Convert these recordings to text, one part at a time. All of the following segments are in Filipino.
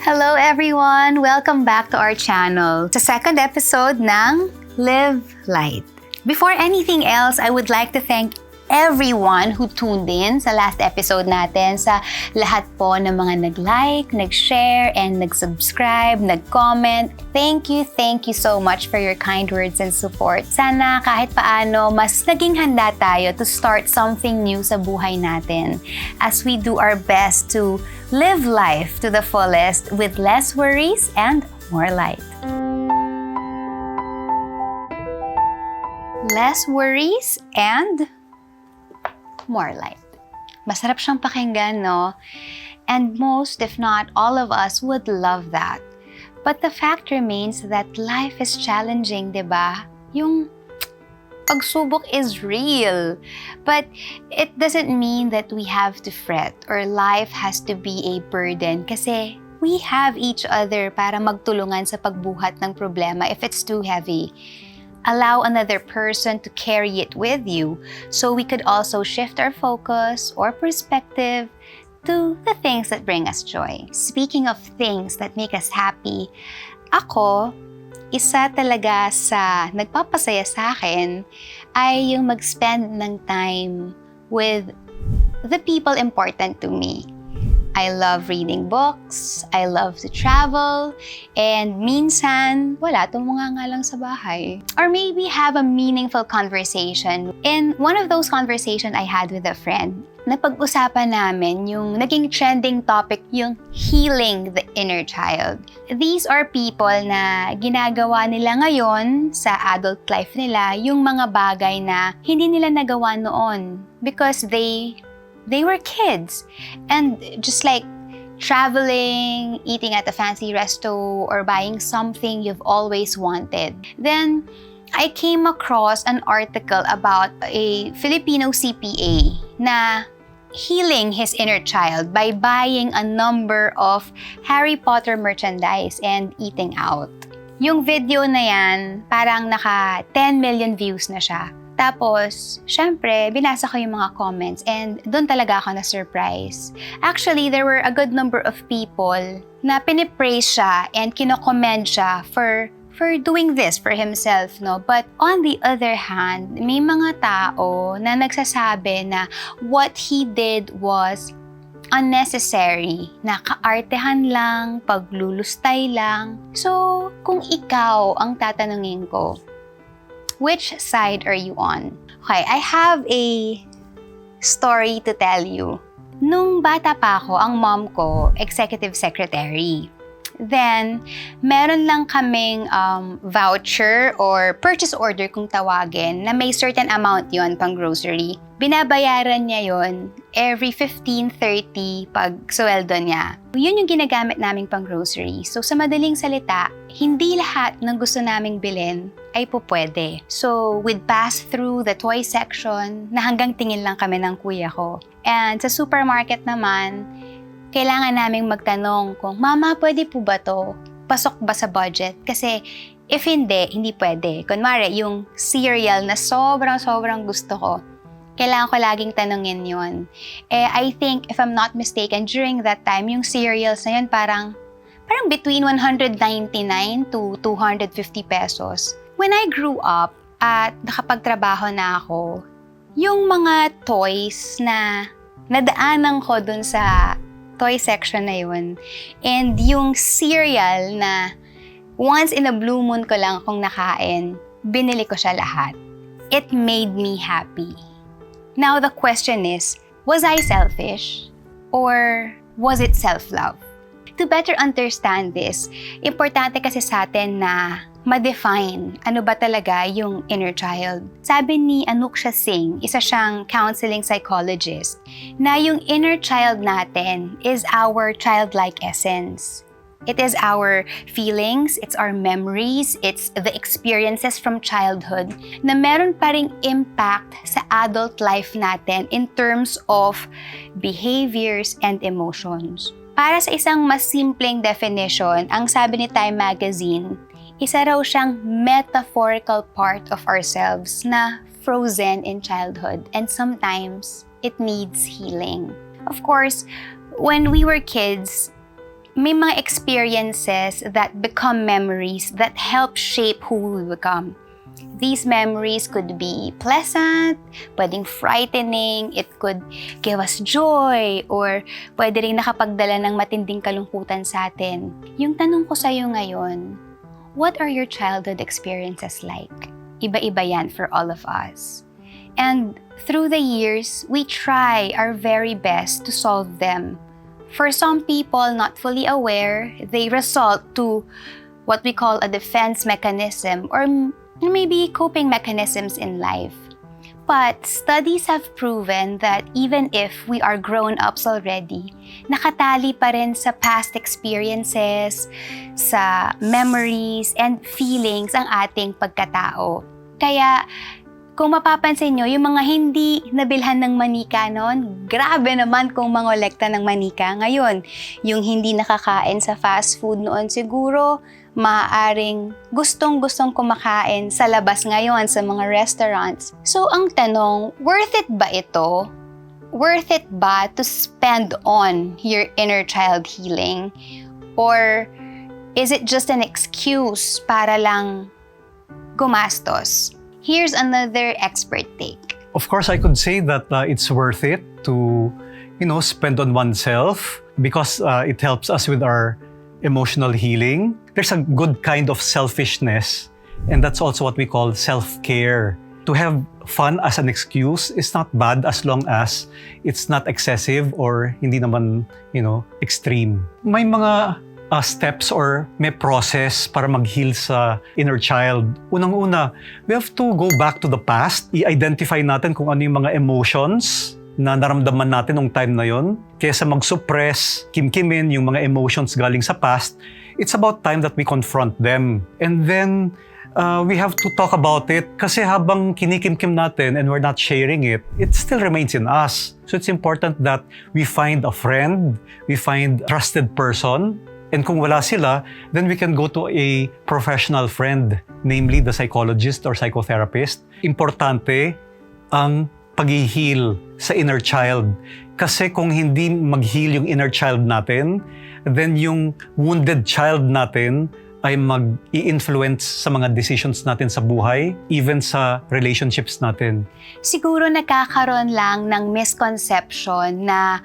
Hello everyone! Welcome back to our channel sa second episode ng Live Light. Before anything else, I would like to thank everyone who tuned in sa last episode natin, sa lahat po ng mga nag-like, nag-share, and nag-subscribe, nag-comment. Thank you so much for your kind words and support. Sana kahit paano, mas naging handa tayo to start something new sa buhay natin as we do our best to live life to the fullest with less worries and more light. Less worries and more light. Masarap siyang pakinggan, no? And most, if not all of us, would love that. But the fact remains that life is challenging, diba? Yung pagsubok is real. But it doesn't mean that we have to fret or life has to be a burden kasi we have each other para magtulungan sa pagbuhat ng problema if it's too heavy. Allow another person to carry it with you so we could also shift our focus or perspective to the things that bring us joy. Speaking of things that make us happy, ako, isa talaga sa nagpapasaya sa akin ay yung mag-spend ng time with the people important to me. I love reading books, I love to travel, and minsan, wala, tumunga nga lang sa bahay. Or maybe have a meaningful conversation. In one of those conversations I had with a friend, napag-usapan namin yung naging trending topic, yung healing the inner child. These are people na ginagawa nila ngayon sa adult life nila yung mga bagay na hindi nila nagawa noon because they were kids. And just like traveling, eating at a fancy resto, or buying something you've always wanted. Then, I came across an article about a Filipino CPA na healing his inner child by buying a number of Harry Potter merchandise and eating out. Yung video na yan, parang naka 10 million views na siya. Tapos, syempre, binasa ko yung mga comments and doon talaga ako na-surprise. Actually, there were a good number of people na pinipraise siya and kinokomment siya for doing this for himself, no? But on the other hand, may mga tao na nagsasabi na what he did was unnecessary, na kaartehan lang, paglulustay lang. So, kung ikaw ang tatanungin ko, which side are you on? Okay, I have a story to tell you. Nung bata pa ako, ang mom ko, executive secretary. Then, meron lang kaming voucher or purchase order kung tawagin na may certain amount yon pang grocery. Binabayaran niya yon every 15-30 pag sweldo niya. Yun yung ginagamit naming pang grocery. So, sa madaling salita, hindi lahat ng gusto naming bilhin ay pupwede. So, we'd pass through the toy section na hanggang tingin lang kami ng kuya ko. And sa supermarket naman, kailangan naming magtanong kung, Mama, pwede po ba to? Pasok ba sa budget? Kasi if hindi pwede. Kunwari, yung cereal na sobrang gusto ko, kailangan ko laging tanungin yun. I think, if I'm not mistaken, during that time, yung cereals na yun parang between 199 to 250 pesos. When I grew up at nakapagtrabaho na ako, yung mga toys na nadaanan ko dun sa toy section na yun, and yung cereal na once in a blue moon ko lang akong nakain, binili ko siya lahat. It made me happy. Now the question is, was I selfish? Or was it self-love? To better understand this, importante kasi sa atin na ma-define ano ba talaga yung inner child. Sabi ni Anuksha Singh, isa siyang counseling psychologist, na yung inner child natin is our childlike essence. It is our feelings, it's our memories, it's the experiences from childhood na meron pa ring impact sa adult life natin in terms of behaviors and emotions. Para sa isang mas simpleng definition, ang sabi ni Time Magazine, isa raw siyang metaphorical part of ourselves na frozen in childhood and sometimes it needs healing. Of course, when we were kids, may mga experiences that become memories that help shape who we become. These memories could be pleasant, pwedeng frightening, it could give us joy, or pwede rin nakapagdala ng matinding kalungkutan sa atin. Yung tanong ko sa'yo ngayon, what are your childhood experiences like? Iba-iba yan for all of us. And through the years, we try our very best to solve them. For some people not fully aware, they resort to what we call a defense mechanism or maybe coping mechanisms in life. But studies have proven that even if we are grown-ups already, nakatali pa rin sa past experiences, sa memories and feelings ang ating pagkatao. Kaya kung mapapansin nyo, yung mga hindi nabilhan ng manika noon, grabe naman kung mangolekta ng manika ngayon. Yung hindi nakakain sa fast food noon siguro, maaaring gustong-gustong kumakain sa labas ngayon sa mga restaurants. So ang tanong, worth it ba ito? Worth it ba to spend on your inner child healing? Or is it just an excuse para lang gumastos? Here's another expert take. Of course, I could say that it's worth it to, spend on oneself because it helps us with our emotional healing. There's a good kind of selfishness, and that's also what we call self-care. To have fun as an excuse is not bad as long as it's not excessive or hindi naman, extreme. May mga steps or may process para mag-heal sa inner child. Unang-una, we have to go back to the past. I-identify natin kung ano yung mga emotions na naramdaman natin nung time na yon. Kaysa mag-suppress, kimkimin yung mga emotions galing sa past, it's about time that we confront them. And then, we have to talk about it kasi habang kinikimkim natin and we're not sharing it, it still remains in us. So it's important that we find a friend, we find a trusted person. And kung wala sila, then we can go to a professional friend, namely the psychologist or psychotherapist. Importante ang pag-heal sa inner child. Kasi kung hindi mag-heal yung inner child natin, then yung wounded child natin ay mag-i-influence sa mga decisions natin sa buhay, even sa relationships natin. Siguro nagkakaroon lang ng misconception na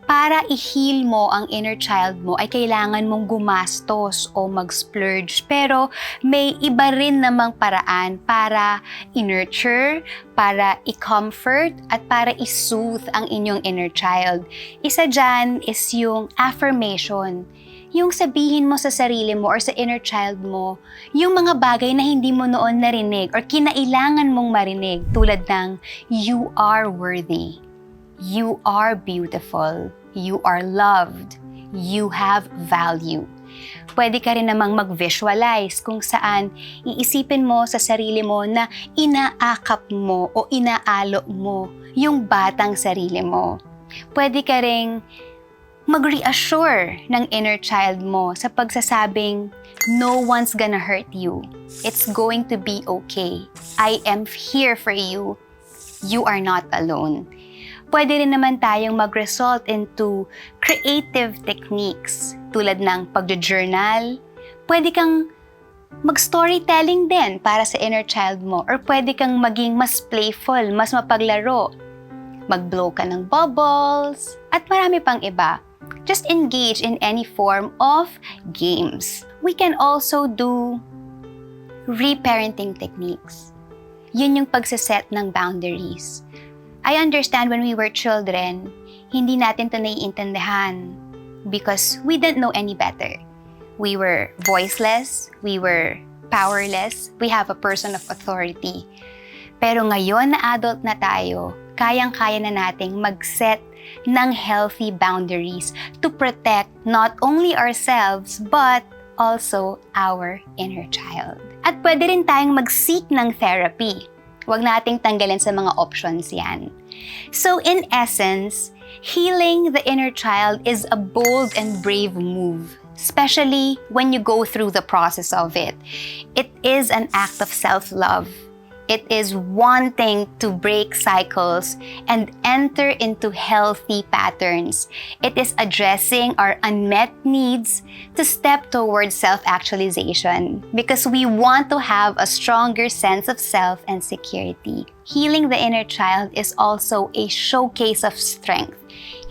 para i-heal mo ang inner child mo ay kailangan mong gumastos o mag-splurge. Pero may iba rin namang paraan para i-nurture, para i-comfort, at para i-soothe ang inyong inner child. Isa dyan is yung affirmation. Yung sabihin mo sa sarili mo or sa inner child mo, yung mga bagay na hindi mo noon narinig or kinailangan mong marinig tulad ng, you are worthy. You are beautiful. You are loved. You have value. Pwede ka rin namang mag-visualize kung saan iisipin mo sa sarili mo na inaakap mo o inaalo mo yung batang sarili mo. Pwede ka ring mag-reassure ng inner child mo sa pagsasabing, no one's gonna hurt you. It's going to be okay. I am here for you. You are not alone. Pwede rin naman tayong mag-result into creative techniques tulad ng pag-journal. Pwede kang mag-storytelling din para sa inner child mo, or pwede kang maging mas playful, mas mapaglaro. Mag-blow ka ng bubbles, at marami pang iba. Just engage in any form of games. We can also do reparenting techniques. Yun yung pagsaset ng boundaries. I understand when we were children, hindi natin ito naiintindihan because we didn't know any better. We were voiceless, we were powerless, we have a person of authority. Pero ngayon na adult na tayo, kayang-kaya na nating mag-set ng healthy boundaries to protect not only ourselves but also our inner child. At pwede rin tayong mag-seek ng therapy. Huwag nating tanggalin sa mga options yan. So in essence, healing the inner child is a bold and brave move, especially when you go through the process of it. It is an act of self-love. It is wanting to break cycles and enter into healthy patterns. It is addressing our unmet needs to step towards self-actualization because we want to have a stronger sense of self and security. Healing the inner child is also a showcase of strength.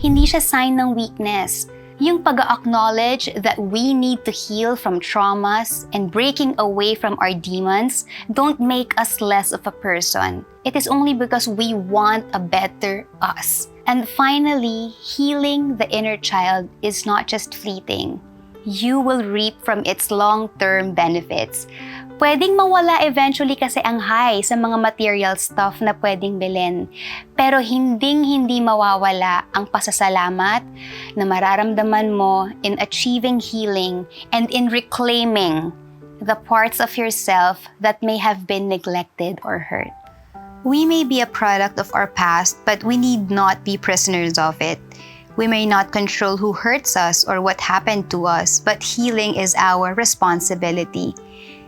Hindi siya sign ng weakness. Yung pag-acknowledge that we need to heal from traumas and breaking away from our demons don't make us less of a person. It is only because we want a better us. And finally, healing the inner child is not just fleeting. You will reap from its long-term benefits. Pwedeng mawala eventually kasi ang high sa mga material stuff na pwedeng bilhin. Pero hindi mawawala ang pasasalamat na mararamdaman mo in achieving healing and in reclaiming the parts of yourself that may have been neglected or hurt. We may be a product of our past, but we need not be prisoners of it. We may not control who hurts us or what happened to us, but healing is our responsibility.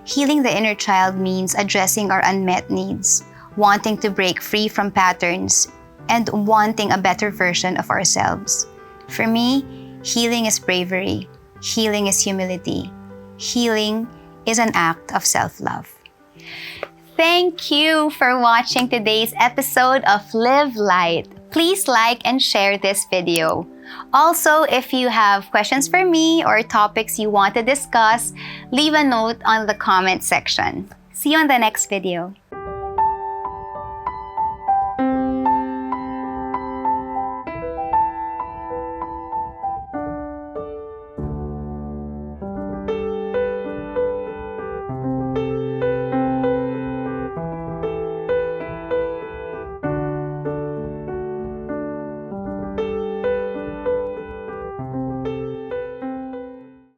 Healing the inner child means addressing our unmet needs, wanting to break free from patterns, and wanting a better version of ourselves. For me, healing is bravery. Healing is humility. Healing is an act of self-love. Thank you for watching today's episode of Live Light. Please like and share this video. Also, if you have questions for me or topics you want to discuss, leave a note on the comment section. See you on the next video.